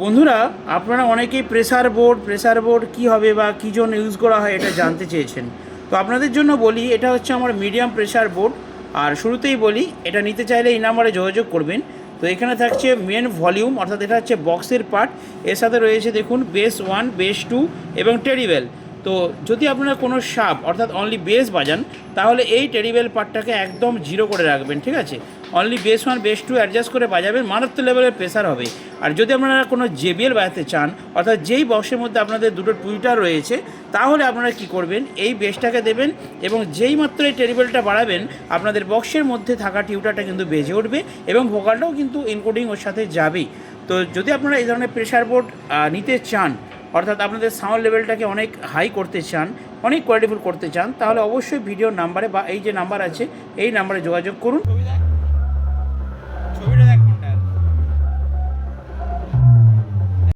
বন্ধুরা, আপনারা অনেকেই প্রেসার বোর্ড কী হবে বা কী জন্য ইউজ করা হয় এটা জানতে চেয়েছেন। তো আপনাদের জন্য বলি, এটা হচ্ছে আমার মিডিয়াম প্রেসার বোর্ড। আর শুরুতেই বলি, এটা নিতে চাইলে এই নাম্বারে যোগাযোগ করবেন। তো এখানে থাকছে মেন ভলিউম, অর্থাৎ এটা হচ্ছে বক্সের পার্ট। এর সাথে রয়েছে দেখুন বেস 1, বেস 2 এবং টেরিবেল। তো যদি আপনারা কোনো শার্প অর্থাৎ অনলি বেস বাজান, তাহলে এই টেরিবেল পার্টটাকে একদম জিরো করে রাখবেন, ঠিক আছে। অনলি বেস 1, বেস 2 অ্যাডজাস্ট করে বাজাবেন, মারাত্মক লেভেলের প্রেসার হবে। আর যদি আপনারা কোনো জেবিএল বাজাতে চান, অর্থাৎ যেই বক্সের মধ্যে আপনাদের দুটো টুইটার রয়েছে, তাহলে আপনারা কি করবেন, এই বেসটাকে দেবেন এবং যেই মাত্র এই টেরিবেলটা বাড়াবেন, আপনাদের বক্সের মধ্যে থাকা টিউটারটা কিন্তু বেজে উঠবে এবং ভোকালটাও কিন্তু ইনকোডিং ওর সাথে যাবেই। তো যদি আপনারা এই ধরনের প্রেসার বোর্ড নিতে চান, অর্থাৎ আপনাদের সাউন্ড লেভেলটাকে অনেক হাই করতে চান, অনেক কোয়ালিটিফুল করতে চান, তাহলে অবশ্যই ভিডিওর নাম্বারে বা এই যে নাম্বার আছে এই নাম্বারে যোগাযোগ করুন।